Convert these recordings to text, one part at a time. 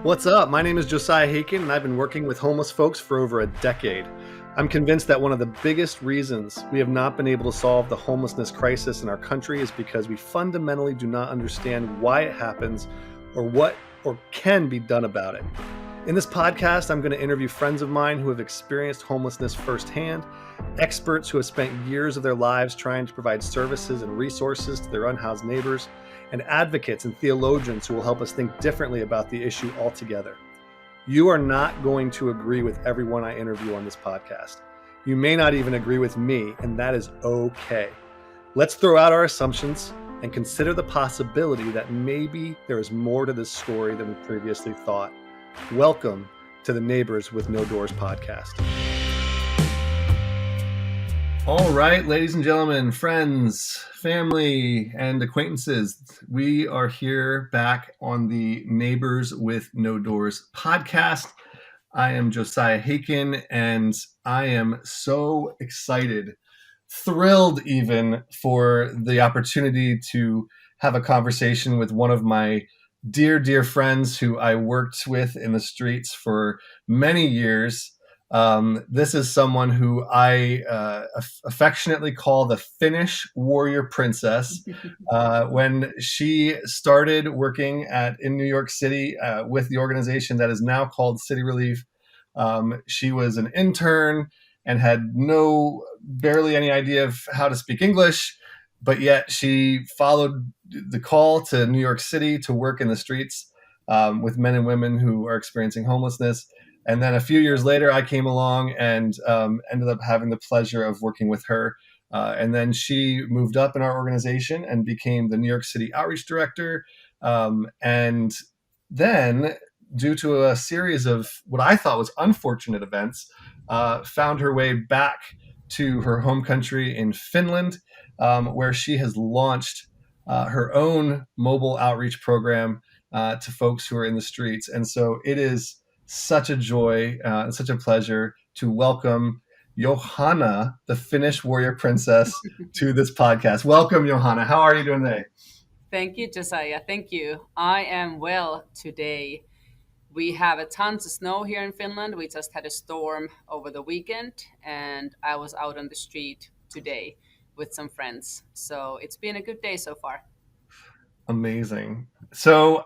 What's up? My name is Josiah Haken, and I've been working with homeless folks for over a decade. I'm convinced that one of the biggest reasons we have not been able to solve the homelessness crisis in our country is because we fundamentally do not understand why it happens or what or can be done about it. In this podcast, I'm going to interview friends of mine who have experienced homelessness firsthand, experts who have spent years of their lives trying to provide services and resources to their unhoused neighbors, and advocates and theologians who will help us think differently about the issue altogether. You are not going to agree with everyone I interview on this podcast. You may not even agree with me, and that is okay. Let's throw out our assumptions and consider the possibility that maybe there is more to this story than we previously thought. Welcome to the Neighbors with No Doors podcast. All right, ladies and gentlemen, friends, family, and acquaintances, we are here back on the Neighbors with No Doors podcast. I am Josiah Haken, and I am so excited, thrilled even, for the opportunity to have a conversation with one of my dear friends who I worked with in the streets for many years. This is someone who I affectionately call the Finnish warrior princess. When she started working in New York City with the organization that is now called City Relief, she was an intern and had barely any idea of how to speak English, but yet she followed the call to New York City to work in the streets with men and women who are experiencing homelessness. And then a few years later, I came along and ended up having the pleasure of working with her. And then she moved up in our organization and became the New York City Outreach Director. And then, due to a series of what I thought was unfortunate events, found her way back to her home country in Finland, where she has launched her own mobile outreach program to folks who are in the streets. And so it is such a joy and such a pleasure to welcome Johanna, the Finnish warrior princess, to this podcast. Welcome, Johanna. How are you doing today? Thank you, Josiah. Thank you. I am well today. We have a tons of snow here in Finland. We just had a storm over the weekend, and I was out on the street today with some friends. So it's been a good day so far. Amazing. So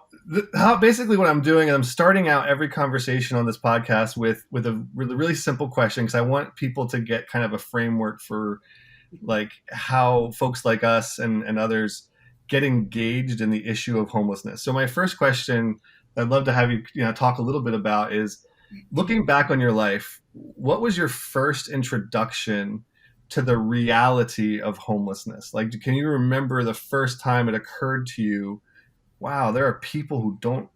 basically what I'm doing is I'm starting out every conversation on this podcast with a really simple question, because I want people to get kind of a framework for like how folks like us and others get engaged in the issue of homelessness. So my first question I'd love to have you talk a little bit about is, looking back on your life, what was your first introduction to the reality of homelessness? Like, can you remember the first time it occurred to you, wow, there are people who don't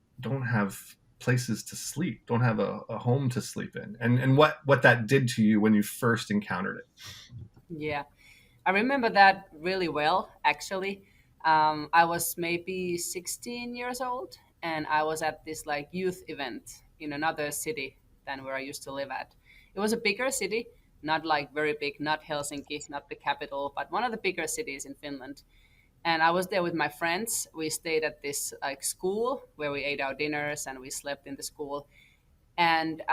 have places to sleep, don't have a home to sleep in, and what that did to you when you first encountered it? Yeah, I remember that really well, actually. I was maybe 16 years old, and I was at this like youth event in another city than where I used to live at. It was a bigger city, not like very big, not Helsinki, not the capital, but one of the bigger cities in Finland. And I was there with my friends. We stayed at this like school where we ate our dinners and we slept in the school. And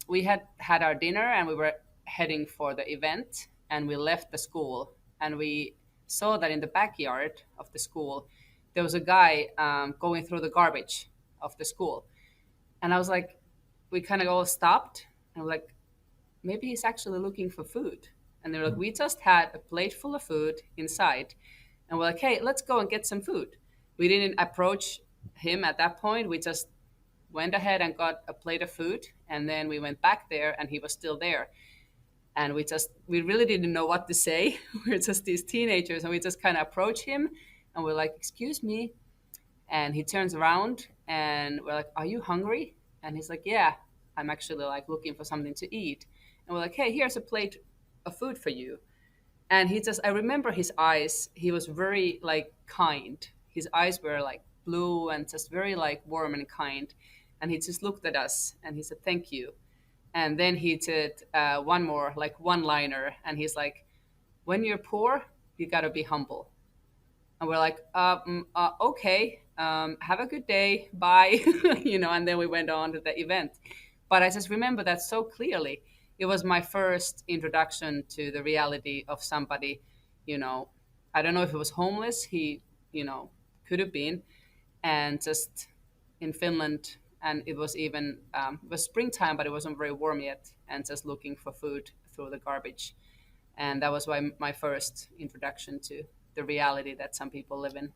we had our dinner and we were heading for the event. And we left the school and we saw that in the backyard of the school there was a guy going through the garbage of the school. And I was like, we kind of all stopped and we're like, maybe he's actually looking for food. And they're like, we just had a plate full of food inside. And we're like, hey, let's go and get some food. We didn't approach him at that point. We just went ahead and got a plate of food. And then we went back there and he was still there. And we really didn't know what to say. We're just these teenagers and we just kind of approach him and we're like, excuse me. And he turns around and we're like, are you hungry? And he's like, yeah, I'm actually like looking for something to eat. And we're like, hey, here's a plate of food for you. And I remember his eyes. He was very like kind. His eyes were like blue and just very like warm and kind. And he just looked at us and he said, thank you. And then he did one more like one-liner. And he's like, when you're poor, you got to be humble. And we're like, okay. Have a good day, bye. And then we went on to the event. But I just remember that so clearly. It was my first introduction to the reality of somebody, you know, I don't know if he was homeless, he, could have been, and just in Finland, and it was even it was springtime, but it wasn't very warm yet, and just looking for food through the garbage, and that was my first introduction to the reality that some people live in.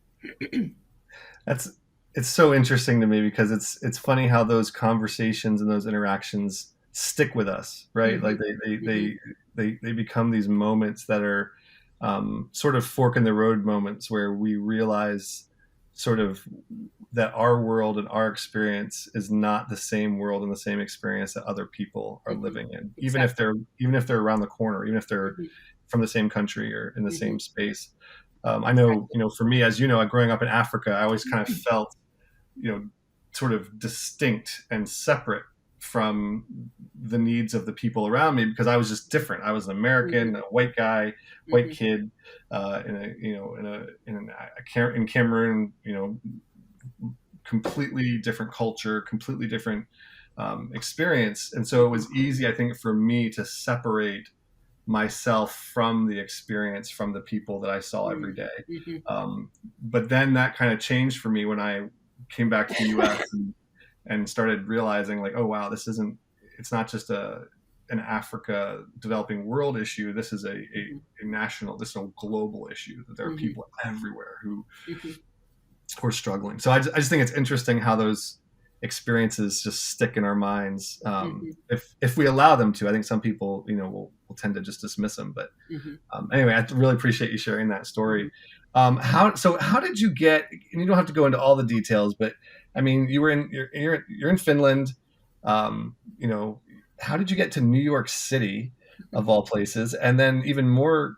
That's it's so interesting to me because it's funny how those conversations and those interactions stick with us, right? Hmm. Like they they Hmm. they they become these moments that are sort of fork in the road moments where we realize sort of that our world and our experience is not the same world and the same experience that other people are Hmm. living in, Exactly. even if they're around the corner, even if they're Hmm. from the same country or in the Hmm. same space. I know, Exactly. for me, as you know, growing up in Africa, I always kind of felt, sort of distinct and separate from the needs of the people around me because I was just different. I was an Hmm. American, a white guy, white Hmm. kid, in Cameroon, completely different culture, completely different experience, and so it Hmm. was easy, I think, for me to separate myself from the experience, from the people that I saw every day. Hmm. But then that kind of changed for me when I came back to the U.S. and started realizing, like, oh wow, it's not just an Africa developing world issue. This is this is a global issue. That there are Hmm. people everywhere Hmm. who are struggling. So I just think it's interesting how those experiences just stick in our minds, Hmm. if we allow them to. I think some people, will tend to just dismiss them, but Hmm. anyway, I really appreciate you sharing that Hmm. story. How did you get? And you don't have to go into all the details, but I mean, you're in Finland. You know, how did you get to New York City, of all places? And then even more,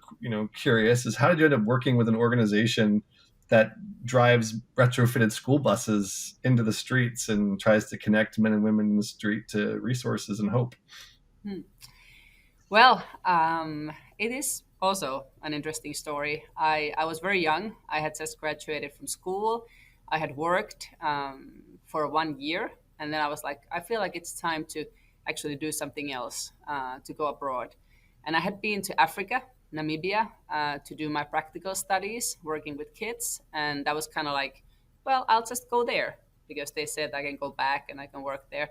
curious is how did you end up working with an organization that drives retrofitted school buses into the streets and tries to connect men and women in the street to resources and hope? Well, it is also an interesting story. I was very young. I had just graduated from school. I had worked for 1 year, and then I was like, I feel like it's time to actually do something else, to go abroad. And I had been to Africa, Namibia, to do my practical studies, working with kids, and that was kind of like, well, I'll just go there because they said I can go back and I can work there.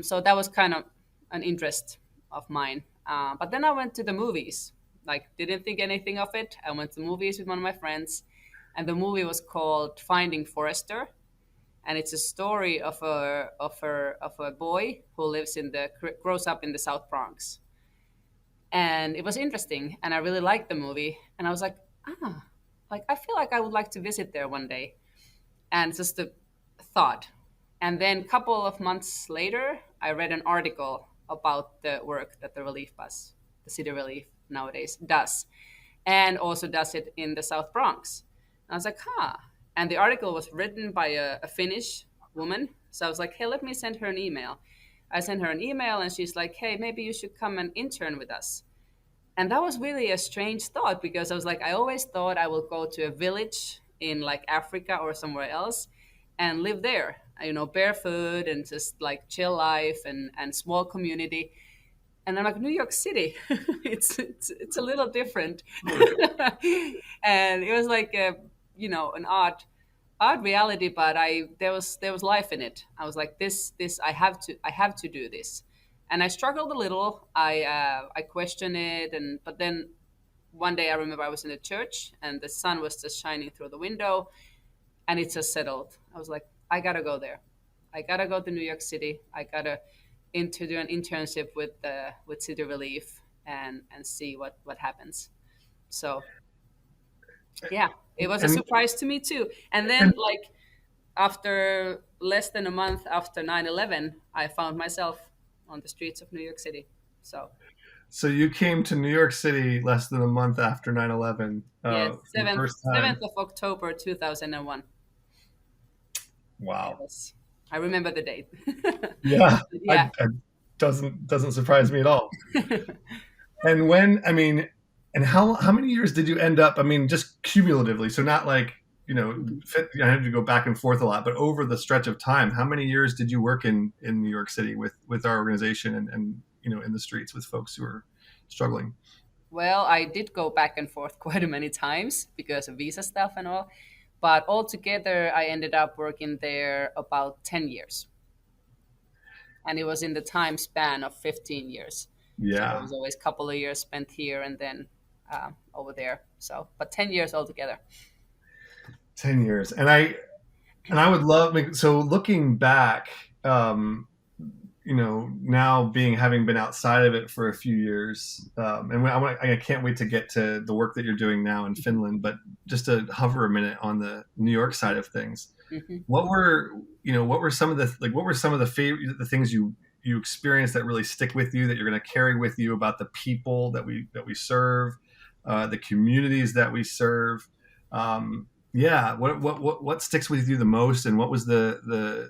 So that was kind of an interest of mine. But then I went to the movies. Like, didn't think anything of it. I went to movies with one of my friends, and the movie was called Finding Forrester, and it's a story of a boy who grows up in the South Bronx. And it was interesting, and I really liked the movie. And I was like, like I feel like I would like to visit there one day. And just a thought. And then a couple of months later, I read an article about the work that the relief bus, the city relief nowadays does, and also does it in the South Bronx. And I was like, huh. And the article was written by a Finnish woman. So I was like, hey, let me send her an email. I sent her an email and she's like, hey, maybe you should come and intern with us. And that was really a strange thought because I was like, I always thought I will go to a village in like Africa or somewhere else and live there, barefoot and just like chill life and small community. And I'm like, New York City, it's a little different. And it was like an odd reality, but there was life in it. I was like, this I have to do this, and I struggled a little. I questioned it, and but then one day I remember I was in the church and the sun was just shining through the window, and it just settled. I was like, I gotta go there. I gotta go to New York City. I gotta do an internship with City Relief and see what happens. So yeah, it was a And surprise to me too. And and then like after less than a month after 9/11, I found myself on the streets of New York City. So so you came to New York City less than a month after 9/11, yes, for the seventh first seventh time. of October 2001. It Wow. was. I remember the date. Yeah, Yeah. I doesn't surprise me at all. And when I mean, and how many years did you end up? I mean, just cumulatively, so not like Mhm. I had to go back and forth a lot, but over the stretch of time, how many years did you work in New York City with our organization and in the streets with folks who are struggling? Well, I did go back and forth quite many times because of visa stuff and all, but altogether, I ended up working there about 10 years. And it was in the time span of 15 years. So there Yeah, was always a couple of years spent here and then over there. So, but 10 years altogether. 10 years, and I would love so looking back. Um, now being having been outside of it for a few years, and I can't wait to get to the work that you're doing now in Finland. But just to hover a minute on the New York side of things, Hmm. what were some of the favorite the things you experienced that really stick with you that you're going to carry with you about the people that we serve, the communities that we serve. Yeah, what sticks with you the most, and what was the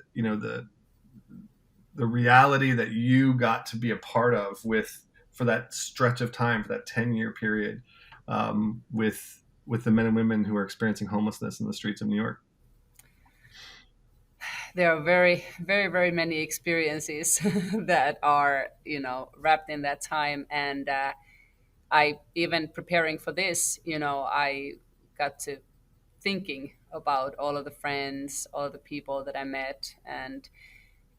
reality that you got to be a part of with for that stretch of time, for that 10-year period, with the men and women who are experiencing homelessness in the streets of New York. There are very, very, very many experiences that are, wrapped in that time. And I, even preparing for this, I got to thinking about all of the friends, all of the people that I met. And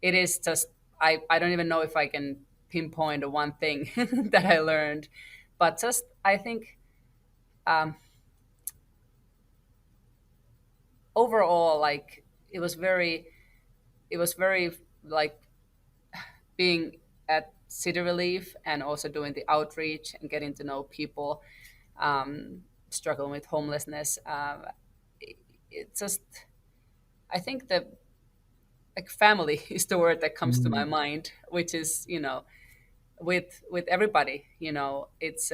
it is just, I don't even know if I can pinpoint a one thing that I learned, but just, I think, um, overall, like, it was very like being at City Relief and also doing the outreach and getting to know people struggling with homelessness. It's just, I think that, like, family is the word that comes to my Mm, mind, which is, with everybody, it's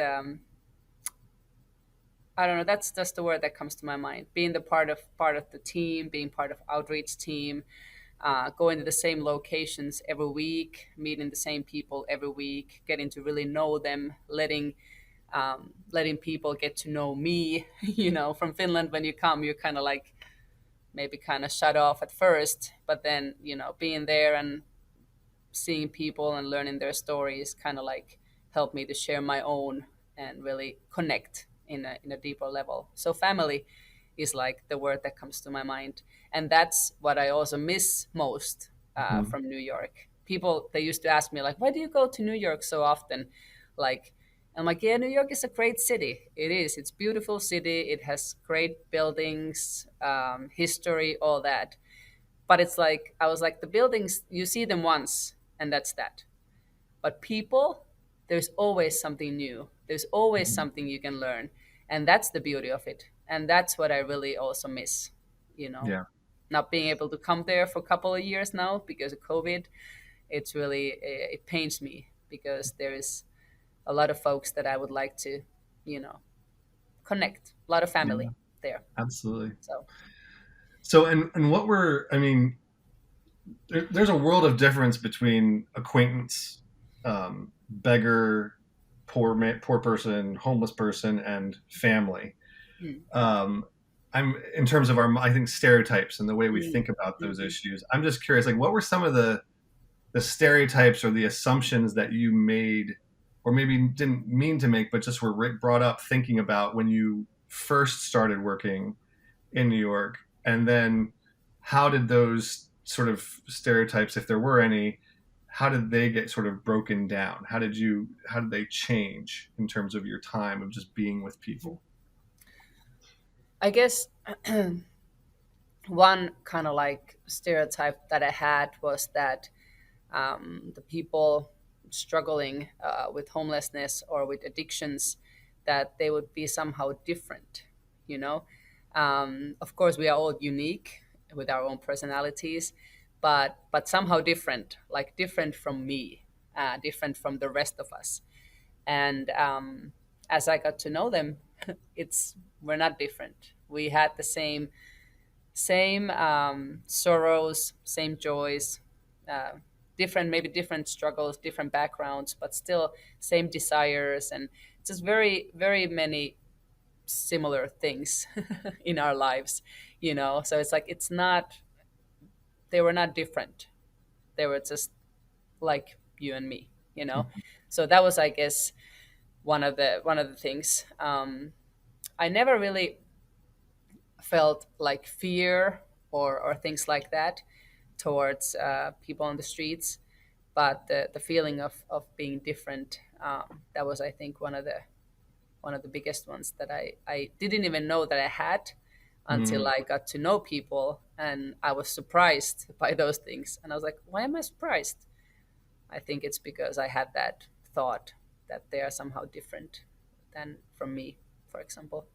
I don't know. That's just the word that comes to my mind. Being the part of the team, being part of outreach team, going to the same locations every week, meeting the same people every week, getting to really know them, letting people get to know me. From Finland, when you come, you're kind of like maybe kind of shut off at first, but then being there and seeing people and learning their stories kind of like helped me to share my own and really connect in a deeper level. So family is like the word that comes to my mind, and that's what I also miss most mhm. from New York. People, they used to ask me like, "Why do you go to New York so often?" Like, I'm like, "Yeah, New York is a great city. It is. It's a beautiful city. It has great buildings, history, all that." But it's like, I was like, the buildings, you see them once and that's that. But people, there's always something new. There's always Mhm. something you can learn. And that's the beauty of it. And that's what I really also miss, you know. Yeah, Not being able to come there for a couple of years now because of COVID, it's really, it pains me because there is a lot of folks that I would like to, you know, connect. A lot of yeah, family there. absolutely. So, So, and what were I mean, there's a world of difference between acquaintance, beggar, poor person, homeless person, and family. mm, Um, I'm in terms of I think stereotypes and the way we mm, think about those mhm. issues. I'm just curious, like, what were some of the stereotypes or the assumptions that you made, or maybe didn't mean to make, but just were brought up thinking about when you first started working in New York, and then how did those sort of stereotypes, if there were any, how did they get sort of broken down? How did they change in terms of your time of just being with people? I guess one kind of like stereotype that I had was that the people struggling with homelessness or with addictions, that they would be somehow different. You know, of course, we are all unique with our own personalities, but somehow different, like different from me, different from the rest of us. And as I got to know them, it's we're not different. We had the same sorrows, same joys, uh, different, maybe different struggles, different backgrounds, but still same desires, and just very, very many similar things in our lives. So it's like it's not, they were not different. They were just like you and me. So that was, I guess, one of the things. I never really felt like fear or things like that towards people on the streets, but the feeling of being different, that was, I think, one of the biggest ones that I didn't even know that I had until Mm. I got to know people, and I was surprised by those things. And I was like, why am I surprised? I think it's because I had that thought that they are somehow different than from me, for example.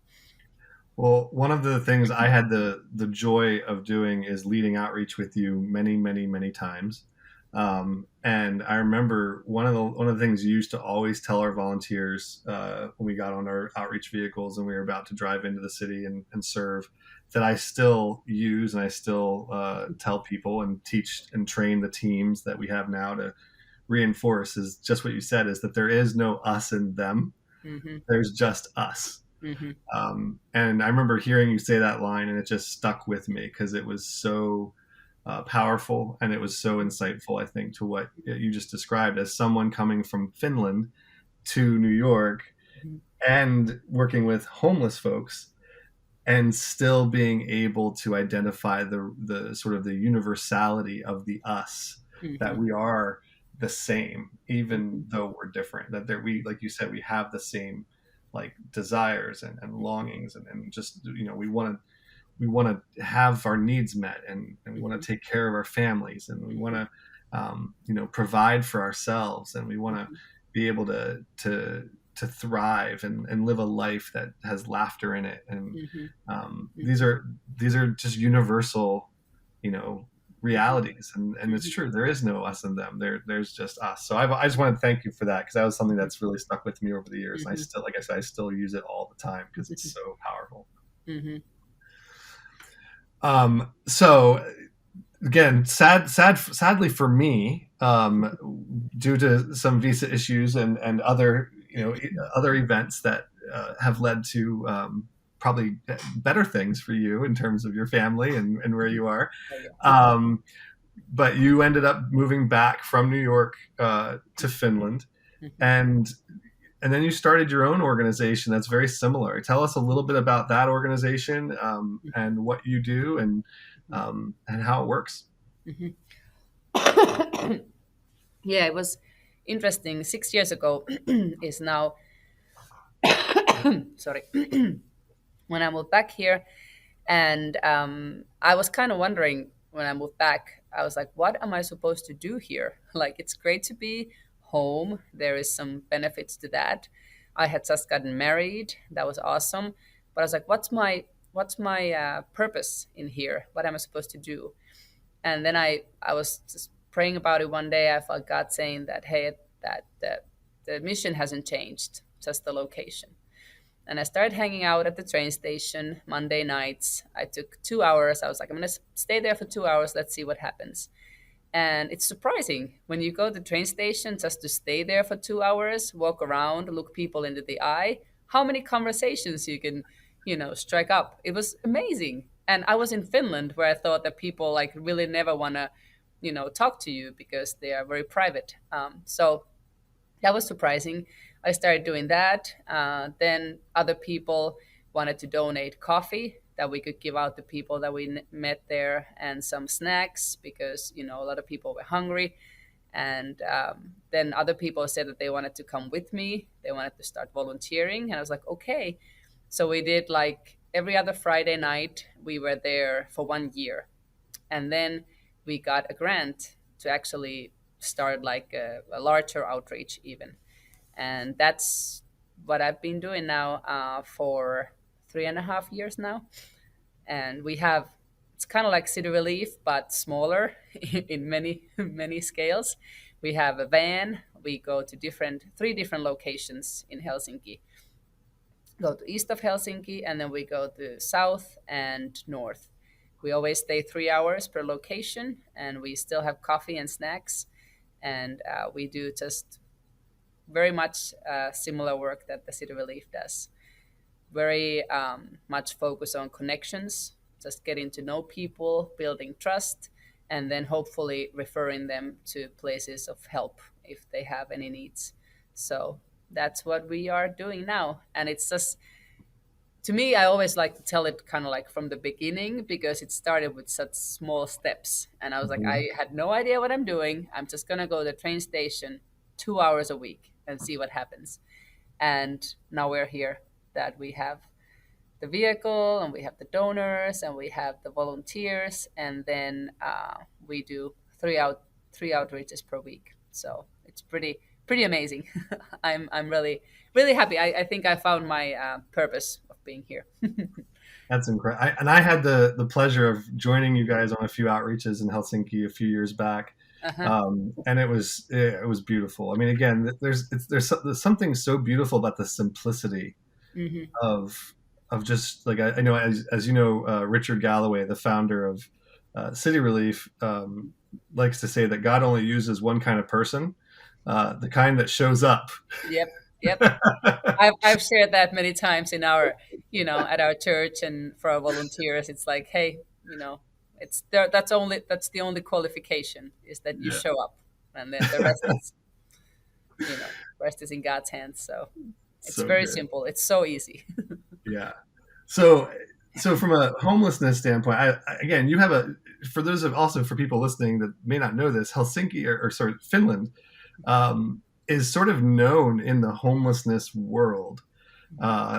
Well, one of the things I had the joy of doing is leading outreach with you many, many, many times. And I remember one of the things you used to always tell our volunteers when we got on our outreach vehicles and we were about to drive into the city and serve, that I still use and I still tell people and teach and train the teams that we have now to reinforce is just what you said, is that there is no us and them. Hmm. There's just us. Hmm. And I remember hearing you say that line, and it just stuck with me because it was so powerful and it was so insightful, I think, to what you just described as someone coming from Finland to New York and working with homeless folks and still being able to identify the sort of the universality of the us, that Hmm. we are the same even Hmm. though we're different, that there we, like you said, we have the same like desires and longings, and just we want to have our needs met, and we want to take care of our families, and we want to provide for ourselves, and we want to be able to thrive and live a life that has laughter in it. And Hmm. these are just universal, you know, realities. And it's Hmm. true. There is no us and them. There's just us. So I just want to thank you for that, because that was something that's really stuck with me over the years. And I Hmm. still, like I said, I still use it all the time because it's so powerful. Hmm. So again, sadly for me, due to some visa issues and other other events that have led to probably better things for you in terms of your family and where you are. Um, but you ended up moving back from New York to Finland, and and then you started your own organization that's very similar. Tell us a little bit about that organization, and what you do, and how it works. Hmm. Yeah, it was interesting. 6 years ago is now, sorry, when I moved back here. And I was kind of wondering when I moved back, I was like, what am I supposed to do here? Like, it's great to be home. There is some benefits to that. I had just gotten married. That was awesome. But I was like, what's my purpose in here? What am I supposed to do? And then I was just praying about it one day. I felt God saying that, hey, that the mission hasn't changed, just the location. And I started hanging out at the train station Monday nights. I took 2 hours. I was like, I'm going to stay there for 2 hours. Let's see what happens. And it's surprising when you go to the train station just to stay there for 2 hours, walk around, look people into the eye, how many conversations you can, strike up. It was amazing. And I was in Finland where I thought that people like really never want to, talk to you because they are very private. So that was surprising. I started doing that. Then other people wanted to donate coffee that we could give out to people that we met there, and some snacks because a lot of people were hungry. And then other people said that they wanted to come with me. They wanted to start volunteering, and I was like, okay. So we did like every other Friday night. We were there for 1 year, and then we got a grant to actually start like a larger outreach even. And that's what I've been doing now for 3.5 years now. And we have, it's kind of like city relief but smaller in many many scales. We have a van. We go to three different locations in Helsinki. Go to east of Helsinki, and then we go to south and north. We always stay 3 hours per location, and we still have coffee and snacks. And we do just very much similar work that the city relief does. Very much focus on connections. just getting to know people, building trust, and then hopefully referring them to places of help if they have any needs. So that's what we are doing now. And it's just, to me, I always like to tell it kind of like from the beginning, because it started with such small steps. And I was like, Mhm. I had no idea what I'm doing. I'm just going to go to the train station 2 hours a week and see what happens. And now we're here, that we have the vehicle and we have the donors and we have the volunteers. And then we do three outreaches per week. So it's pretty amazing. I'm really happy. I think I found my purpose of being here. That's incredible. And I had the pleasure of joining you guys on a few outreaches in Helsinki a few years back, Uh-huh. and it was beautiful. I mean, again, there's something so beautiful about the simplicity Hmm. of just like I know, as you know, Richard Galloway, the founder of City Relief, likes to say that God only uses one kind of person, the kind that shows up. Yep. Yep. I've shared that many times in our, at our church and for our volunteers. It's like, hey, it's there. That's the only qualification, is that you Yeah, show up, and then the rest is, rest is in God's hands. So it's so very good. simple. It's so easy. Yeah. So, from a homelessness standpoint, again, you have for those of also for people listening that may not know this, Helsinki or sorry, Finland, is sort of known in the homelessness world,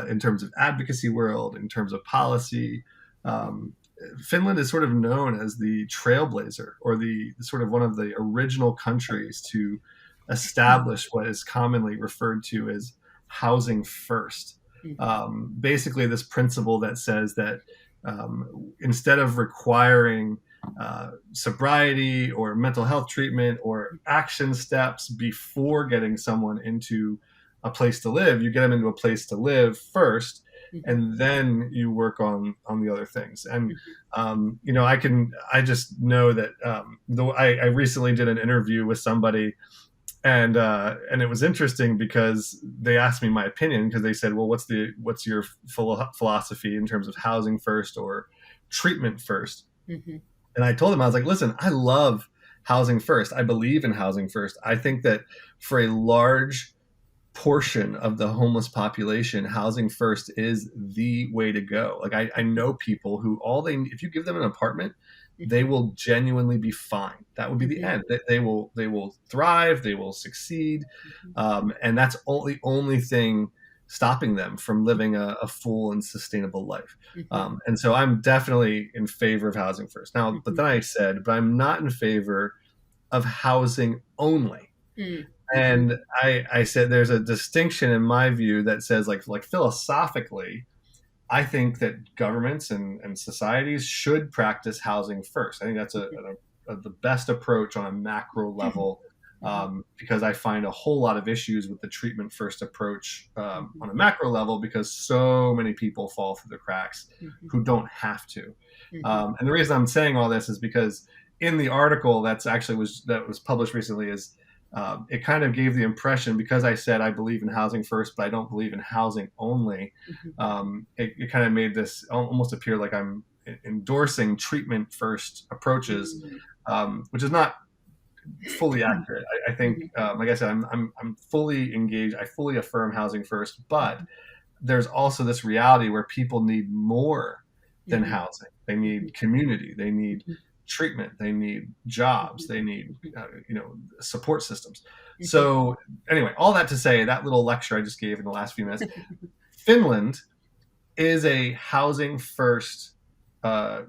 in terms of advocacy world, in terms of policy. Um, Finland is sort of known as the trailblazer, or the sort of one of the original countries to establish what is commonly referred to as housing first. Hmm. Basically, this principle that says that instead of requiring sobriety or mental health treatment or action steps before getting someone into a place to live, you get them into a place to live first, Hmm. and then you work on the other things. And I just know that though I recently did an interview with somebody, and it was interesting because they asked me my opinion, because they said, well, what's your philosophy in terms of housing first or treatment first? Hmm. And I told them, I was like, listen, I love housing first. I believe in housing first. I think that for a large portion of the homeless population, housing first is the way to go. Like I know people who if you give them an apartment, they will genuinely be fine. That would be the Hmm. end. They will thrive. They will succeed, and that's only thing stopping them from living a full and sustainable life. Hmm. And so I'm definitely in favor of housing first. Now, but Hmm. then I said, but I'm not in favor of housing only. Hmm. Hmm. And I said there's a distinction in my view that says, like philosophically, I think that governments and societies should practice housing first. I think that's the best approach on a macro level, because I find a whole lot of issues with the treatment first approach, on a macro level, because so many people fall through the cracks who don't have to. And the reason I'm saying all this is because in the article that was published recently is, it kind of gave the impression, because I said I believe in housing first, but I don't believe in housing only. It kind of made this almost appear like I'm endorsing treatment first approaches, which is not fully accurate. I think, like I said, I'm fully engaged. I fully affirm housing first, but there's also this reality where people need more than housing. They need community. They need treatment. They need jobs. They need support systems. So anyway, all that to say, that little lecture I just gave in the last few minutes, Finland is a housing first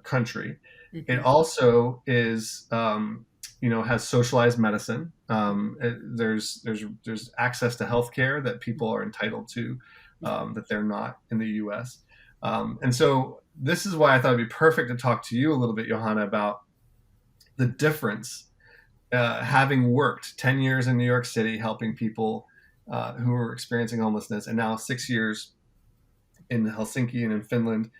country. It also is, has socialized medicine. There's access to healthcare that people are entitled to, that they're not in the U.S. And so this is why I thought it'd be perfect to talk to you a little bit, Johanna, about the difference, having worked 10 years in New York City helping people who are experiencing homelessness, and now 6 years in Helsinki and in Finland.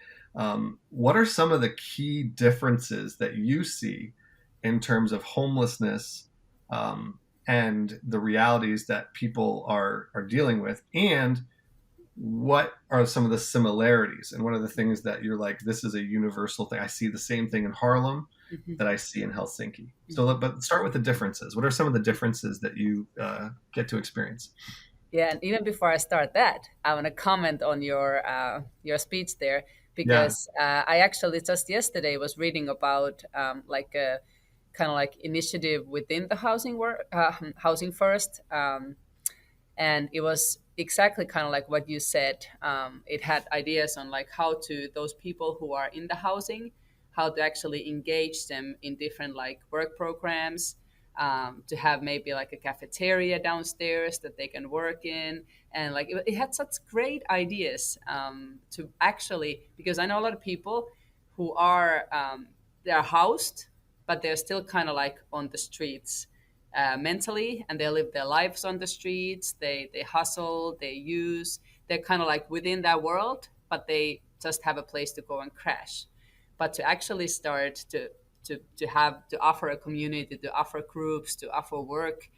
What are some of the key differences that you see in terms of homelessness, and the realities that people are dealing with, and what are some of the similarities, and what are the things that you're like, this is a universal thing? I see the same thing in Harlem Mhm, that I see in Helsinki. So, mhm. but start with the differences. What are some of the differences that you get to experience? Yeah, and even before I start that, I want to comment on your speech there Yeah. because I actually just yesterday was reading about like a kind of like initiative within the housing first, and it was exactly kind of like what you said. It had ideas on like how to those people who are in the housing, how to actually engage them in different like work programs, to have maybe like a cafeteria downstairs that they can work in, and like it had such great ideas, to actually, because I know a lot of people who are they are housed, but they're still kind of like on the streets mentally, and they live their lives on the streets. They hustle, they use, they're kind of like within that world, but they just have a place to go and crash. But to actually start to offer a community, to offer groups, to offer work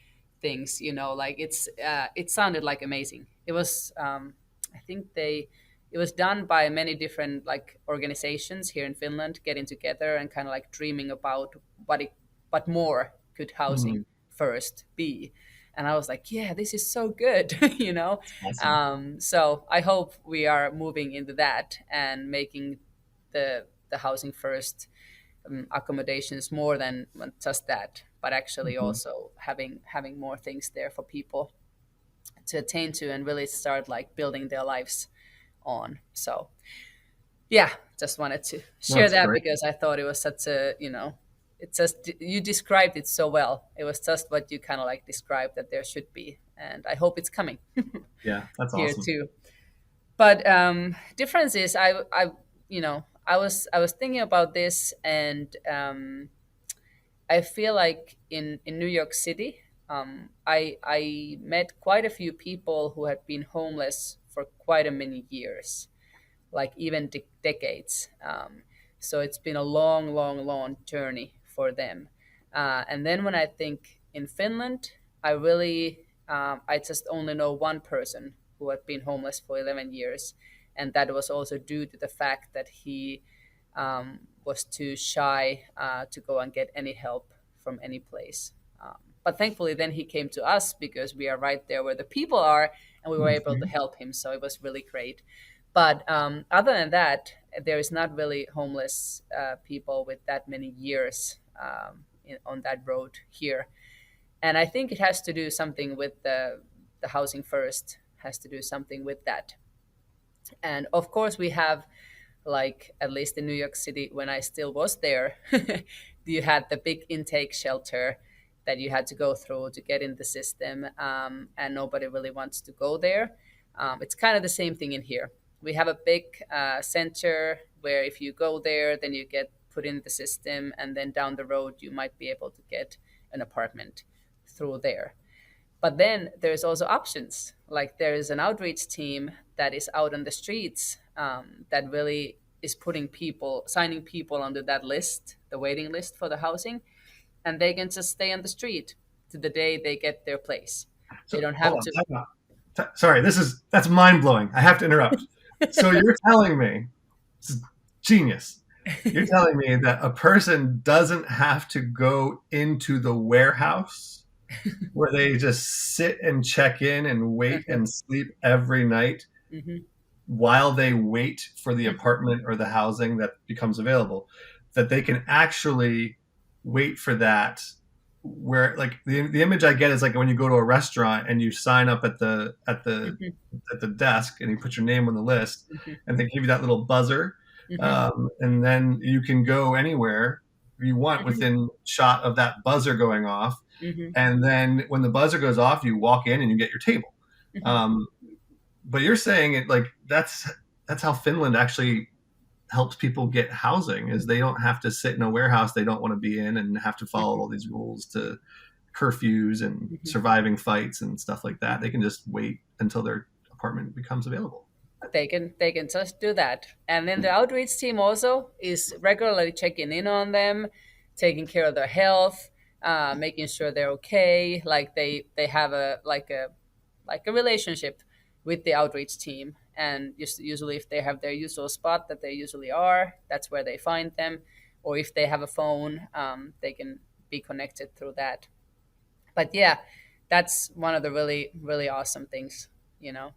things, like it sounded like amazing. It was I think they it was done by many different like organizations here in Finland getting together and kind of like dreaming about what more could housing Mm, first be. And I was like, yeah, this is so good. awesome. So I hope we are moving into that and making the housing first accommodations more than just that, but actually Mhm. also having more things there for people to attain to and really start like building their lives on. So yeah, just wanted to share That's that great. because I thought it was such a, it's just you described it so well. It was just what you kind of like described that there should be, and I hope it's coming Yeah, that's here awesome. too. But difference is I was thinking about this, and I feel like in New York City, I met quite a few people who had been homeless for quite a many years, like even decades. So it's been a long, long, long journey for them. And then when I think in Finland, I just only know one person who had been homeless for 11 years. And that was also due to the fact that he was too shy to go and get any help from any place. But thankfully, then he came to us because we are right there where the people are, and we were able to Mhm. help him. So it was really great. But other than that, there is not really homeless people with that many years on that road here. And I think it has to do something with the housing first, has to do something with that. And of course, we have, like, at least in New York City, when I still was there, you had the big intake shelter that you had to go through to get in the system, and nobody really wants to go there. It's kind of the same thing in here. We have a big center where if you go there, then you get put in the system, and then down the road, you might be able to get an apartment through there. But then there's also options. Like there is an outreach team that is out on the streets, that really is putting people, signing people onto that list, the waiting list for the housing, and they can just stay on the street to the day they get their place. They So don't hold have on, to. time out. Sorry, that's mind blowing. I have to interrupt. So you're telling me, this is genius. You're telling me that a person doesn't have to go into the warehouse where they just sit and check in and wait Uh-huh. and sleep every night Mhm. while they wait for the Mhm. apartment or the housing that becomes available, that they can actually wait for that. Where like the image I get is like when you go to a restaurant and you sign up Mhm. at the desk and you put your name on the list Mhm. and they give you that little buzzer, Mhm. and then you can go anywhere you want Mhm. within shot of that buzzer going off, Mhm. and then when the buzzer goes off you walk in and you get your table. Mhm. um, but you're saying it like that's how Finland actually helps people get housing, is they don't have to sit in a warehouse they don't want to be in and have to follow Mhm. all these rules to curfews and Mhm. surviving fights and stuff like that. They Mhm. can just wait until their apartment becomes available. They can just do that, and then the outreach team also is regularly checking in on them, taking care of their health, making sure they're okay. Like they have a like a relationship with the outreach team, and just usually if they have their usual spot that they usually are, that's where they find them. Or if they have a phone, they can be connected through that. But yeah, that's one of the really really awesome things, you know.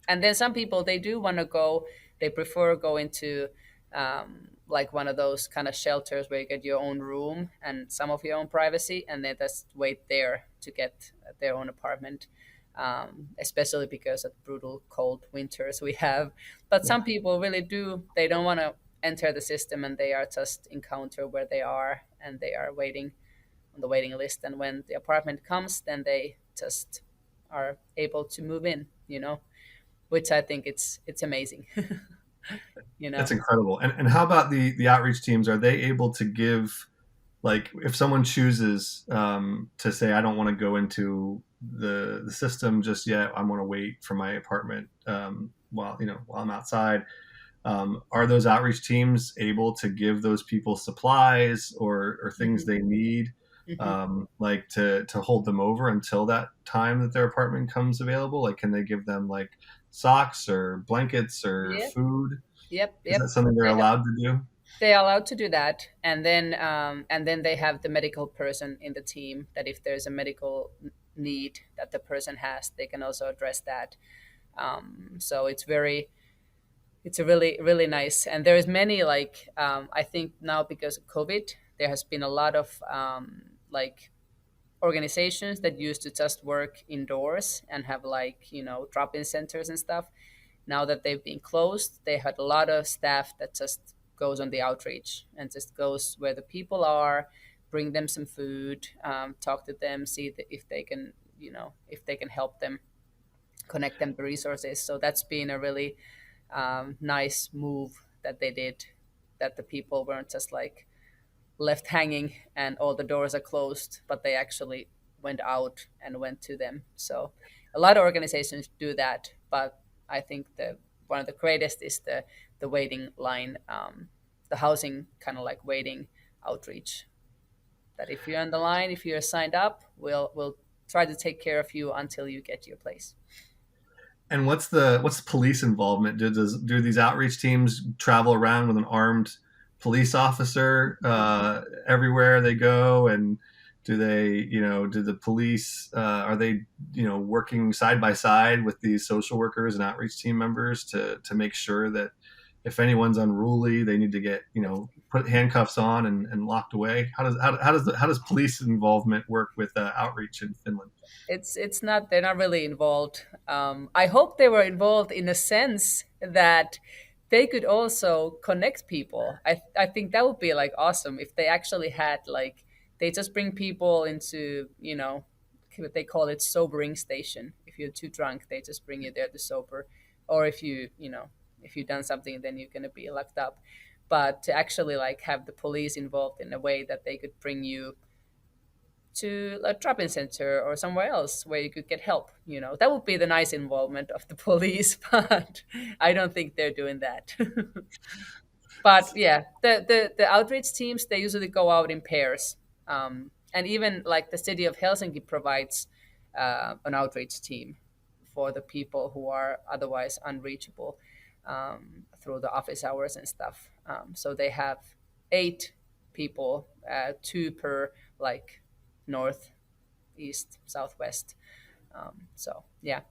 And then some people, they do want to go, they prefer going to like one of those kind of shelters where you get your own room and some of your own privacy, and they just wait there to get their own apartment, especially because of brutal cold winters we have. But Yeah. some people really do, they don't want to enter the system, and they are just encounter where they are, and they are waiting on the waiting list, and when the apartment comes, then they just are able to move in, you know, which I think it's amazing. you That's know. incredible. And how about the outreach teams? Are they able to give, like, if someone chooses to say, I don't want to go into the system just yet, I want to wait for my apartment while while I'm outside. Are those outreach teams able to give those people supplies or things hmm they need, hmm like to hold them over until that time that their apartment comes available? Like, can they give them like socks or blankets or Yep, food? yep, Is that yep. something they're They have, allowed to do? they're allowed to do that, and then they have the medical person in the team that if there's a medical need that the person has, they can also address that. So it's a really really nice, and there's many like I think now because of COVID, there has been a lot of like organizations that used to just work indoors and have like drop-in centers and stuff. Now that they've been closed, they had a lot of staff that just goes on the outreach and just goes where the people are, bring them some food, talk to them, see if they can, if they can help them, connect them to resources. So that's been a really nice move that they did, that the people weren't just like left hanging and all the doors are closed, but they actually went out and went to them. So a lot of organizations do that, but I think the one of the greatest is the waiting line, the housing kind of like waiting outreach. That if you're on the line, if you're signed up, we'll try to take care of you until you get your place. And what's the police involvement? Do these outreach teams travel around with an armed police officer everywhere they go? And do they, do the police are they, working side by side with these social workers and outreach team members to make sure that if anyone's unruly, they need to get, put handcuffs on and locked away? How does police involvement work with outreach in Finland? It's not, they're not really involved. I hope they were involved in a sense that they could also connect people. I think that would be like awesome if they actually had like, they just bring people into, what they call it, sobering station. If you're too drunk, they just bring you there to sober, or if if you've done something, then you're going to be locked up. But to actually like have the police involved in a way that they could bring you to a drop-in center or somewhere else where you could get help, that would be the nice involvement of the police. But I don't think they're doing that. But yeah, the outreach teams, they usually go out in pairs, and even like the city of Helsinki provides an outreach team for the people who are otherwise unreachable through the office hours and stuff. So they have 8 people, two per like north, east, southwest. So yeah.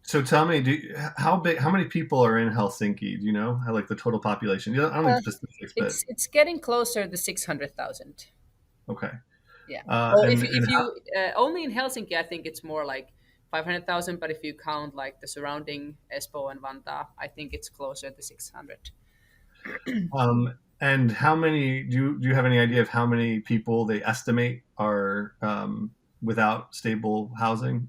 So tell me, how many people are in Helsinki? Do you know how, like, the total population? I don't need Uh, specifics, but it's getting closer to 600,000. okay. Yeah. Well, And if you only in Helsinki, I think it's more like 500,000. But if you count like the surrounding Espoo and Vantaa, I think it's closer to 600. and how many do you have any idea of how many people they estimate are without stable housing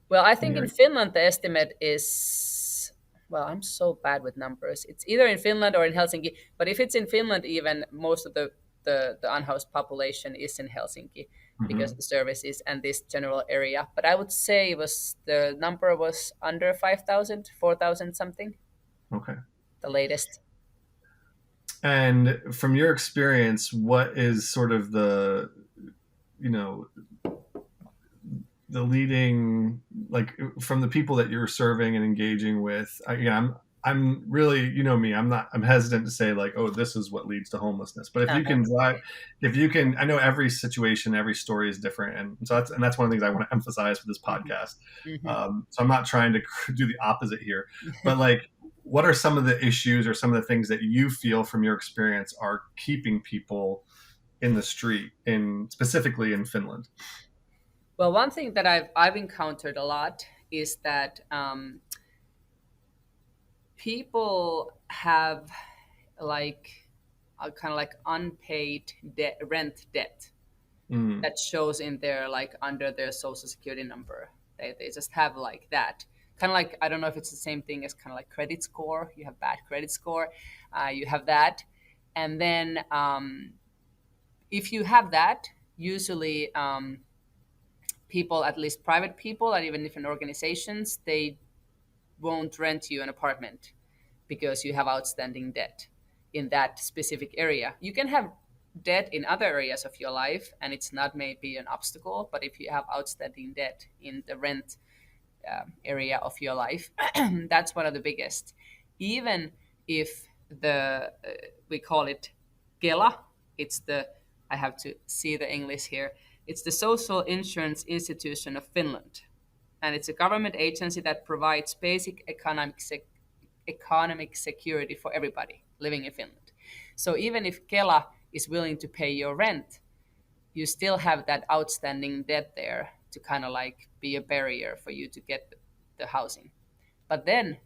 Well, I in think the in area? Finland the estimate is, well, I'm so bad with numbers. It's either in Finland or in Helsinki. But if it's in Finland, even most of the unhoused population is in Helsinki because Hmm. of the services and this general area. But I would say it was, the number was under 5,000, 4,000 something, Okay. the latest. And from your experience, what is sort of the, you know the leading, like from the people that you're serving and engaging with. I'm really, you know me, I'm hesitant to say like, oh, this is what leads to homelessness. But if you Uh-huh. can drive, if you can, I know every situation, every story is different. And so that's one of the things I want to emphasize with this Hmm. podcast. Hmm. So I'm not trying to do the opposite here, but like, what are some of the issues or some of the things that you feel from your experience are keeping people in the street in specifically in Finland? Well, one thing that I've encountered a lot is that people have like a kind of like unpaid rent debt Mm, that shows in their like under their social security number. They just have like that. Kind of like, I don't know if it's the same thing as kind of like credit score. You have bad credit score, you have that. And then if you have that, usually people, at least private people and even different organizations, they won't rent you an apartment because you have outstanding debt in that specific area. You can have debt in other areas of your life and it's not maybe an obstacle, but if you have outstanding debt in the rent area of your life, that's one of the biggest. Even if the we call it Kela, it's the, I have to see the English here. It's the Social Insurance Institution of Finland, and it's a government agency that provides basic economic security for everybody living in Finland. So even if Kela is willing to pay your rent, you still have that outstanding debt there to kind of like be a barrier for you to get the housing. But then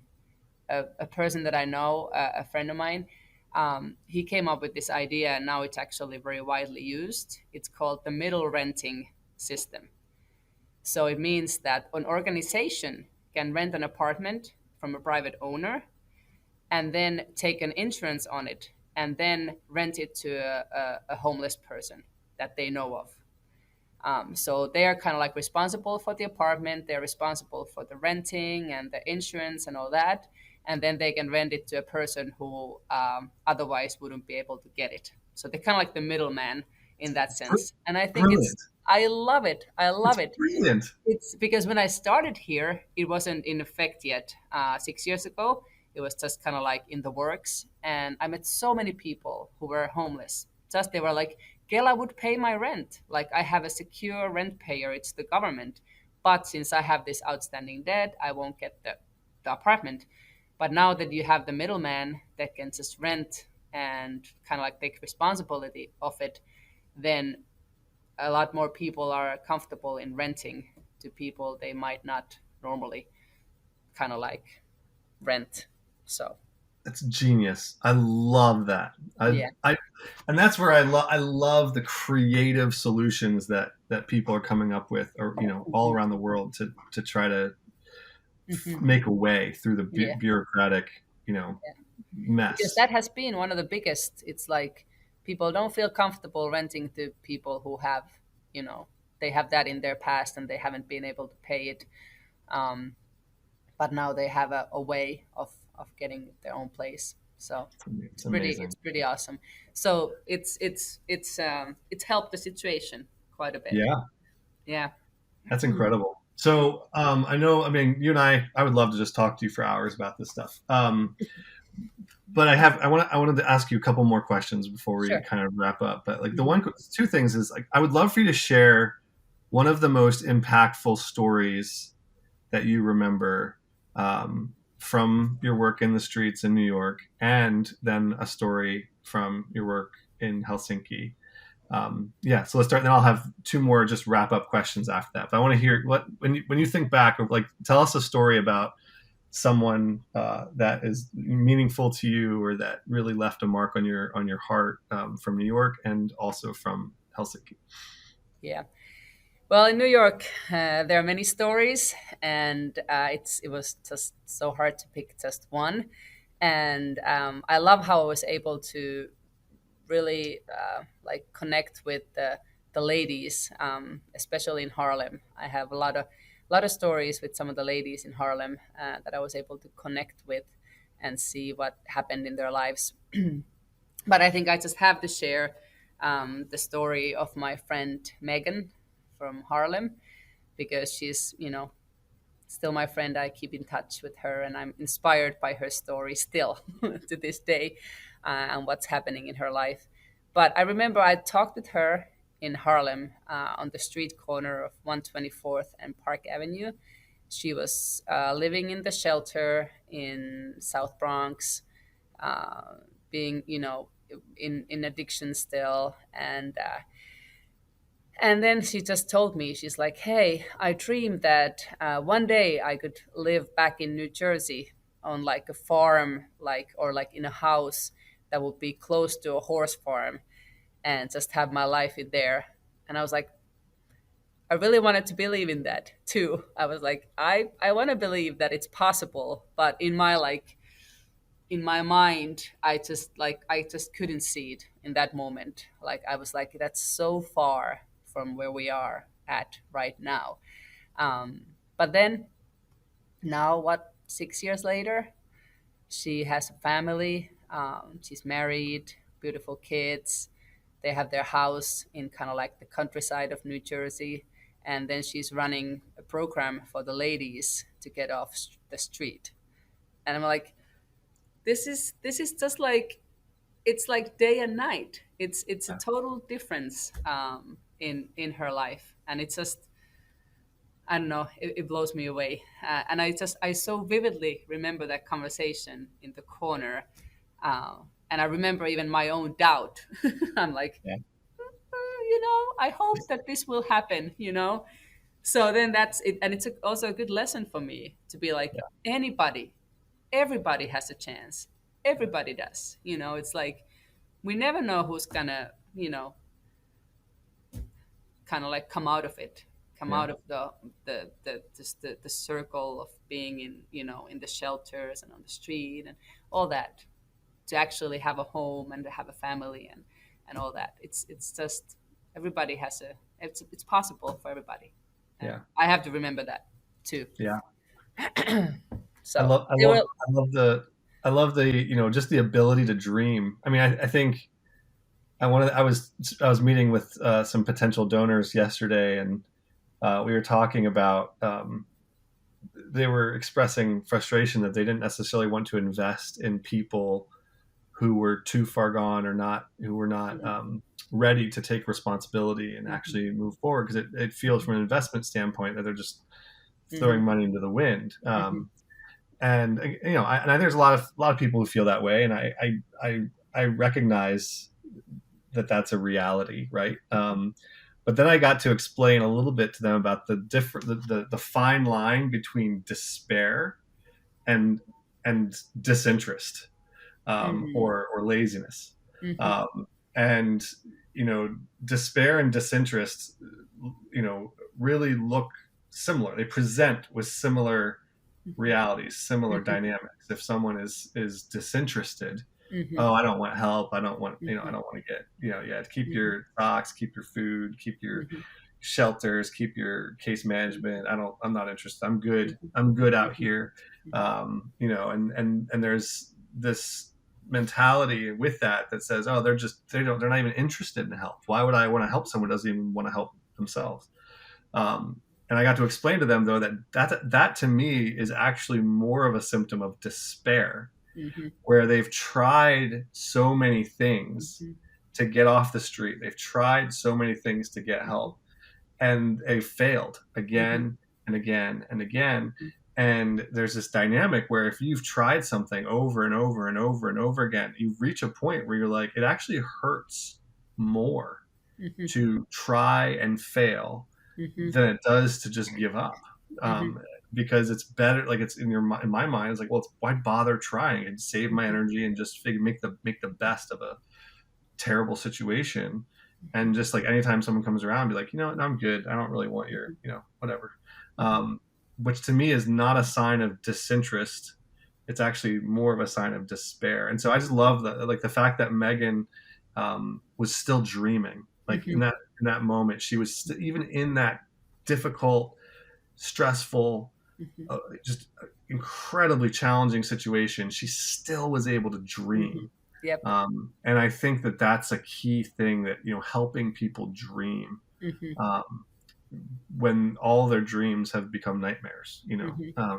a person that I know, a friend of mine, he came up with this idea, and now it's actually very widely used. It's called the middle renting system. So it means that an organization can rent an apartment from a private owner and then take an insurance on it and then rent it to a homeless person that they know of. So they are kind of like responsible for the apartment, they're responsible for the renting and the insurance and all that. And then they can rent it to a person who otherwise wouldn't be able to get it. So they're kind of like the middleman in that sense. And I think brilliant. I love it. I love It's it. brilliant. It's because when I started here, it wasn't in effect yet. 6 years ago, it was just kind of like in the works. And I met so many people who were homeless. Just they were like, Kela would pay my rent. Like I have a secure rent payer, it's the government. But since I have this outstanding debt, I won't get the apartment. But now that you have the middleman that can just rent and kind of like take responsibility of it, then a lot more people are comfortable in renting to people they might not normally kind of like rent. So That's genius. I love that. yeah. And that's where I love the creative solutions that people are coming up with, or all Mhm. around the world to try to Mhm. make a way through the Yeah, bureaucratic, yeah. Because mess. that has been one of the biggest. It's like people don't feel comfortable renting to people who have, you know, they have that in their past and they haven't been able to pay it. Um, but now they have a way of getting their own place. So It's amazing. it's pretty awesome. So it's helped the situation quite a bit. Yeah, Yeah. that's incredible. So I know, I mean, you and I would love to just talk to you for hours about this stuff. But I wanted to ask you a couple more questions before we Sure. kind of wrap up. But like Mhm. two things is like, I would love for you to share one of the most impactful stories that you remember from your work in the streets in New York, and then a story from your work in Helsinki. Yeah, so let's start. Then I'll have two more just wrap up questions after that. But I want to hear what when you think back, or like tell us a story about someone that is meaningful to you, or that really left a mark on your heart, from New York and also from Helsinki. Yeah. Well, in New York, there are many stories, and it was just so hard to pick just one. And I love how I was able to really like connect with the ladies, especially in Harlem. I have a lot of stories with some of the ladies in Harlem that I was able to connect with and see what happened in their lives. But I think I just have to share the story of my friend Megan from Harlem. because she's, still my friend. I keep in touch with her, and I'm inspired by her story still to this day, and what's happening in her life. But I remember I talked with her in Harlem, on the street corner of 124th and Park Avenue. She was living in the shelter in South Bronx, uh, being, in addiction still, and then she just told me, she's like, "Hey, I dreamed that one day I could live back in New Jersey on like a farm, or like in a house that would be close to a horse farm, and just have my life in there." And I was like, I really wanted to believe in that too. I was like, I want to believe that it's possible, but in my mind, I just couldn't see it in that moment. Like I was like, that's so far from where we are at right now. But then now, what, 6 years later, she has a family. She's married, beautiful kids. They have their house in kind of like the countryside of New Jersey. And then she's running a program for the ladies to get off the street. And I'm like, this is just like, it's like day and night. It's a total difference, in her life, and it's just, I don't know, it blows me away. And I so vividly remember that conversation in the corner, and I remember even my own doubt. I'm like, Yeah. I hope that this will happen. So then that's it, and it's also a good lesson for me to be like, Yeah. everybody has a chance. Everybody does. It's like we never know who's gonna, kind of like come out of it, come Yeah. out of the circle of being in the shelters and on the street and all that, to actually have a home and to have a family and all that. It's just, everybody has it's possible for everybody, and Yeah. I have to remember that too. Yeah. I So love, I they love, will. I love the, just the ability to dream. I mean, I think I was meeting with some potential donors yesterday, and we were talking about, they were expressing frustration that they didn't necessarily want to invest in people who were too far gone, or not, who were not Mhm, ready to take responsibility and mhm, actually move forward, because it feels from an investment standpoint that they're just throwing mhm, money into the wind. mhm, And and I, there's a lot of people who feel that way, and I recognize that that's a reality, right? But then I got to explain a little bit to them about the fine line between despair and disinterest, mhm, or laziness, mhm, um, and despair and disinterest, really look similar. They present with similar realities, similar mhm, dynamics. If someone is disinterested, mhm, oh, I don't want help. I don't want, I mhm, don't want to get, yeah, keep mhm, your stocks, keep your food, keep your mhm, shelters, keep your case management. I'm not interested. I'm good. mhm, I'm good out mhm, here. And there's this mentality with that says, oh, they're not even interested in help. Why would I want to help someone who doesn't even want to help themselves? And I got to explain to them, though, that to me is actually more of a symptom of despair, mhm, where they've tried so many things mhm, to get off the street. They've tried so many things to get mhm, help, and they failed mhm, again and again and again. And there's this dynamic where if you've tried something over and over and over and over again, you reach a point where you're like, it actually hurts more mhm, to try and fail mhm, than it does to just give up. mhm, Um, because it's better, like, it's in my mind, it's like, well, why bother trying and save my mhm, energy and just make the best of a terrible situation. And just like anytime someone comes around, be like, I'm good. I don't really want your, whatever. mhm, Um, which to me is not a sign of disinterest. It's actually more of a sign of despair. And so I just love that, like the fact that Megan, was still dreaming, like mhm, in that moment, she was even in that difficult, stressful, mhm, just incredibly challenging situation. She still was able to mhm. dream, Yep. and I think that that's a key thing, that helping people dream, Mhm, um, when all their dreams have become nightmares,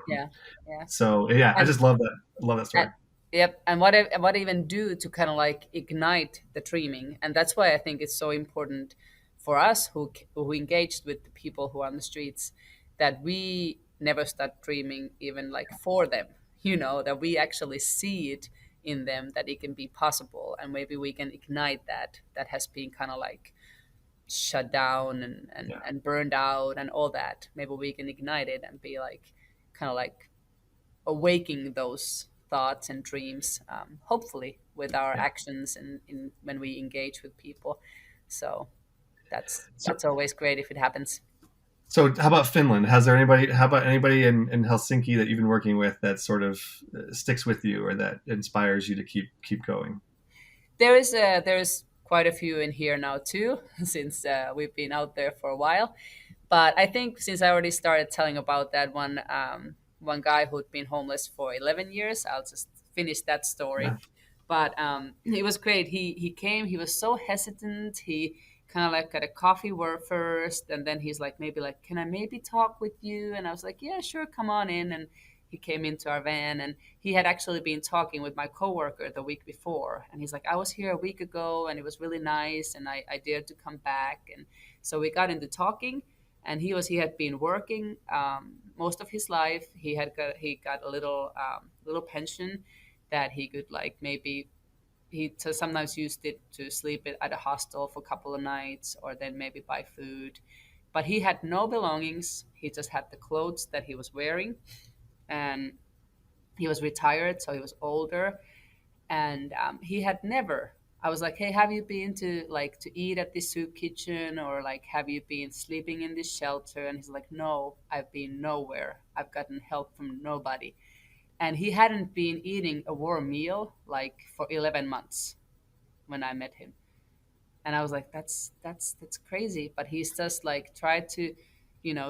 Yeah, yeah. So yeah, I And just love that. Love that Uh, story. yep, and what even do to kind of like ignite the dreaming, and that's why I think it's so important for us who engaged with the people who are on the streets, that we never start dreaming even like for them, that we actually see it in them, that it can be possible, and maybe we can ignite that has been kind of like shut down Yeah, and burned out and all that. Maybe we can ignite it and be like kind of like awaking those thoughts and dreams, hopefully with our yeah. actions and when we engage with people. So So, that's always great if it happens. so how about Finland? Has there anybody? How about anybody in Helsinki that you've been working with that sort of sticks with you or that inspires you to keep going? There's quite a few in here now too, since we've been out there for a while. But I think since I already started telling about that one guy who'd been homeless for 11 years, I'll just finish that story. Yeah. But it was great. He came. He was so hesitant. He kind of like got a coffee word first, and then he's like, maybe like, can I maybe talk with you? And I was like, yeah, sure, come on in. And he came into our van, and he had actually been talking with my coworker the week before, and he's like, I was here a week ago, and it was really nice, and I dared to come back, and so we got into talking. And he had been working most of his life. He got a little pension that he could like maybe sometimes used it to sleep at a hostel for a couple of nights or then maybe buy food. But he had no belongings. He just had the clothes that he was wearing, and he was retired, so he was older, and he had never. I was like, hey, have you been to eat at this soup kitchen, or like have you been sleeping in this shelter? And he's like, no, I've been nowhere. I've gotten help from nobody. And he hadn't been eating a warm meal like for 11 months when I met him. And I was like, that's crazy. But he's just like tried to,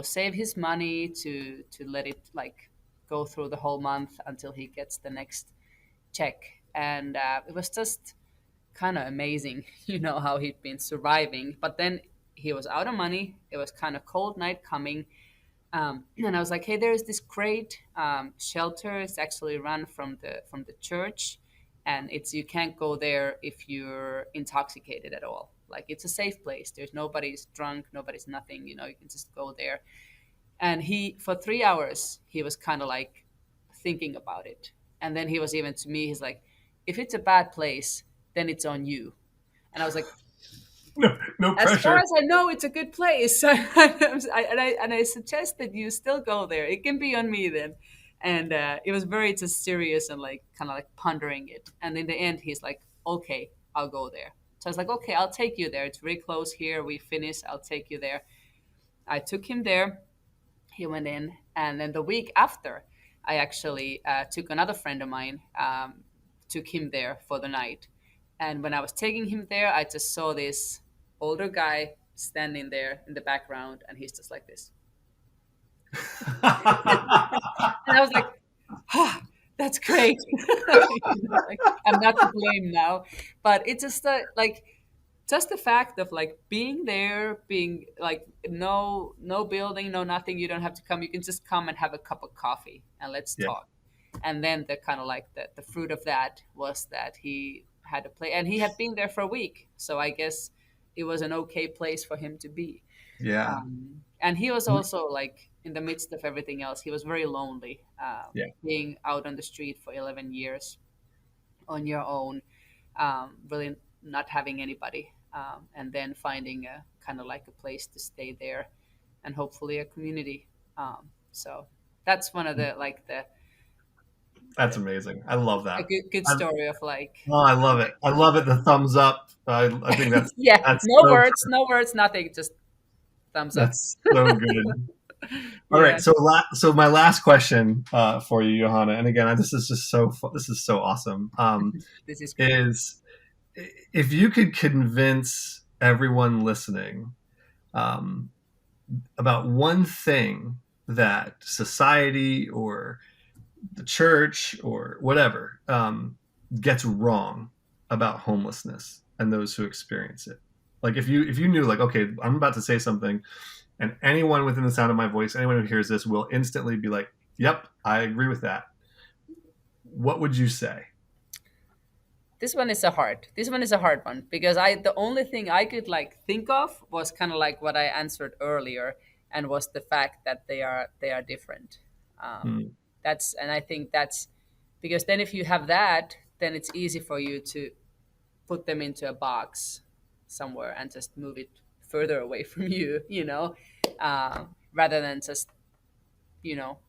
save his money to let it like go through the whole month until he gets the next check. And it was just kind of amazing, how he'd been surviving. But then he was out of money. It was kind of cold night coming, and I was like, "Hey, there's this great shelter. It's actually run from the church, and it's you can't go there if you're intoxicated at all. Like it's a safe place. There's nobody's drunk, nobody's nothing. You can just go there." And he, for 3 hours, he was kind of like thinking about it, and then he was even to me, he's like, "If it's a bad place, then it's on you." And I was like, No, no as far pressure. as I know, it's a good place. And I suggest that you still go there. It can be on me then. And it was very just serious and like kind of like pondering it. And in the end, he's like, okay, I'll go there. So I was like, okay, I'll take you there. It's very close here. We finish. I'll take you there. I took him there. He went in. And then the week after, I actually took another friend of mine, took him there for the night. And when I was taking him there, I just saw this older guy standing there in the background, and he's just like this. And I was like, oh, that's great. Like, I'm not to blame now. But it's just just the fact of like being there, being like no building, no nothing, you don't have to come. You can just come and have a cup of coffee and let's Yeah, talk. And then the kind of like the fruit of that was that he had a play, and he had been there for a week, so I guess it was an okay place for him to be. yeah, And he was also like in the midst of everything else, he was very lonely, yeah. being out on the street for 11 years on your own, really not having anybody, and then finding a kind of like a place to stay there, and hopefully a community. So that's one of the like That's amazing. I love a that. good I, story of like oh, I love it. I love it. The thumbs up. I think yeah, that's no so words, no words, nothing, just thumbs up. that's so good. All Yeah, right, so my last question for you, Johanna, and again, this is just this is so awesome. this is great. Is if you could convince everyone listening um, about one thing that society or the church or whatever gets wrong about homelessness and those who experience it. Like if you knew like, okay, I'm about to say something And anyone within the sound of my voice, anyone who hears this will instantly be like, yep, I agree with that. What would you say? This one is a hard one because the only thing I could like think of was kind of like what I answered earlier, and was the fact that they are different. Hmm. And I think that's because then if you have that, then it's easy for you to put them into a box somewhere and just move it further away from you, rather than just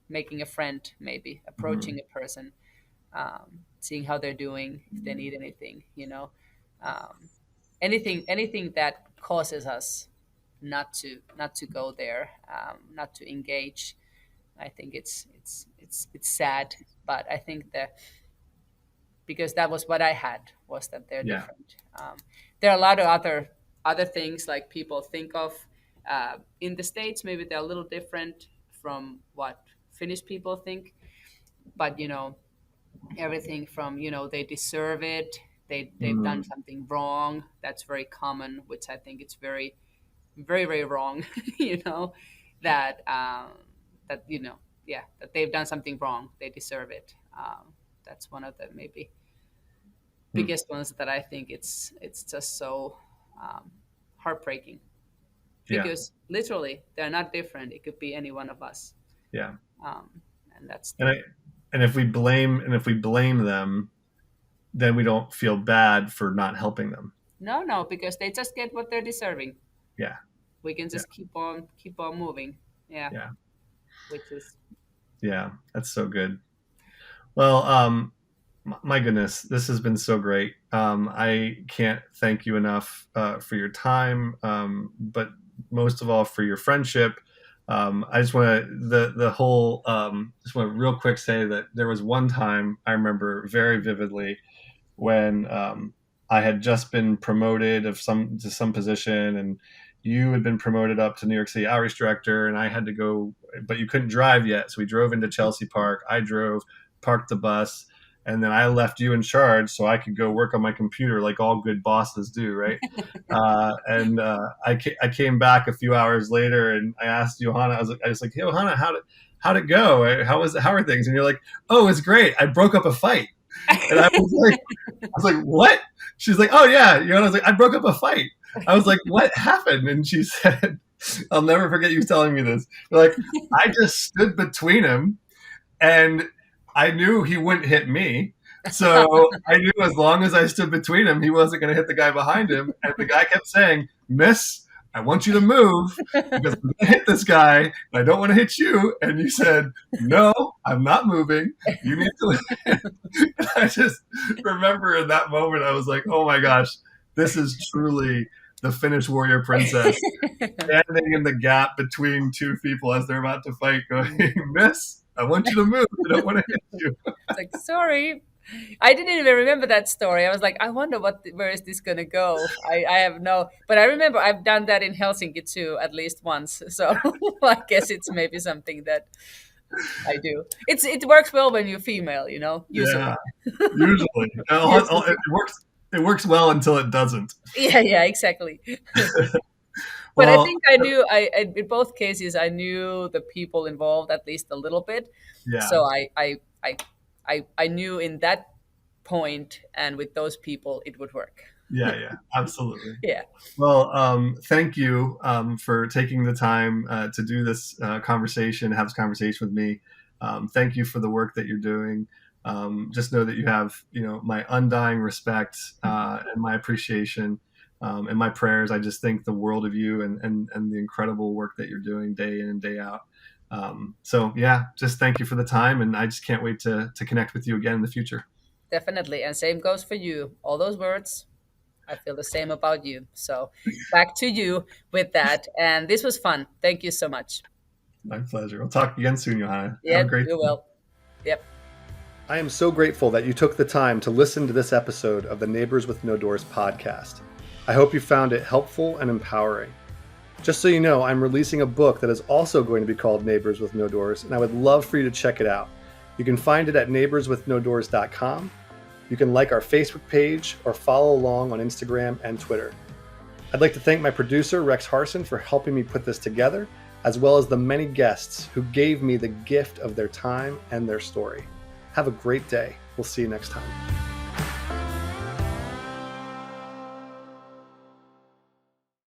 making a friend, maybe approaching a person, seeing how they're doing, if they need anything, um, anything that causes us not to go there, not to engage. I think it's sad, but I think that because that was what I had, was that they're Yeah. different. There are a lot of other things like people think of in the States. Maybe they're a little different from what Finnish people think, but everything from they deserve it, they've done Mm. something wrong. That's very common, which I think it's very very very wrong. you know that that yeah, that they've done something wrong, they deserve it. That's one of the maybe Mm. biggest ones that I think it's just so heartbreaking, Yeah. because literally they're not different. It could be any one of us. Yeah. um, and that's And the if we blame them, then we don't feel bad for not helping them. no, because they just get what they're deserving. Yeah. We can Yeah. just keep on moving. Yeah. Yeah. Which is Yeah. That's so good. Well, my goodness, this has been so great. I can't thank you enough for your time, but most of all for your friendship. I just want to the whole just want to real quick say that there was one time I remember very vividly when I had just been promoted to some position, and you had been promoted up to New York City Outreach Director, and I had to go, but you couldn't drive yet, so we drove into Chelsea Park. I drove, parked the bus, and then I left you in charge so I could go work on my computer like all good bosses do, right? And I came back a few hours later, and I asked Johanna. I was like, hey, Johanna, how'd it go? How are things? And you're like, oh, it's great. I broke up a fight, and I was like, what? She's like, oh yeah. I was like, I broke up a fight. I was like, what happened? And she said, I'll never forget you telling me this. Like, I just stood between him, and I knew he wouldn't hit me. So I knew as long as I stood between him, he wasn't going to hit the guy behind him. And the guy kept saying, Miss, I want you to move because I'm going to hit this guy, and I don't want to hit you. And you said, no, I'm not moving. You need to. And I just remember in that moment, I was like, oh my gosh, this is truly the Finnish warrior princess standing in the gap between two people as they're about to fight, going, Miss, I want you to move. I don't want to hit you. it's like, sorry. I didn't even remember that story. I was like, I wonder where is this gonna go. I have no, but I remember I've done that in Helsinki too, at least once. So I guess it's maybe something that I do. It works well when you're female, usually. Yeah, usually. Usually. It works well until it doesn't. Yeah, exactly. But I Well, think I knew. In both cases, I knew the people involved at least a little bit. yeah, So I knew in that point and with those people it would work. yeah, absolutely. Yeah, Well, thank you for taking the time to do this conversation, have this conversation with me. Thank you for the work that you're doing. Just know that you have, my undying respect and my appreciation and my prayers. I just think the world of you and the incredible work that you're doing day in and day out. So yeah, just thank you for the time, and I just can't wait to connect with you again in the future. definitely. And same goes for you. All those words, I feel the same about you. So back to you with that. And this was fun. Thank you so much. My pleasure. We'll talk again soon, Johanna. Have Yeah, a great you day. will. Yep. I am so grateful that you took the time to listen to this episode of the Neighbors with No Doors podcast. I hope you found it helpful and empowering. Just so you know, I'm releasing a book that is also going to be called Neighbors with No Doors, and I would love for you to check it out. You can find it at neighborswithnodoors.com. You can like our Facebook page or follow along on Instagram and Twitter. I'd like to thank my producer, Rex Harson, for helping me put this together, as well as the many guests who gave me the gift of their time and their story. Have a great day. We'll see you next time.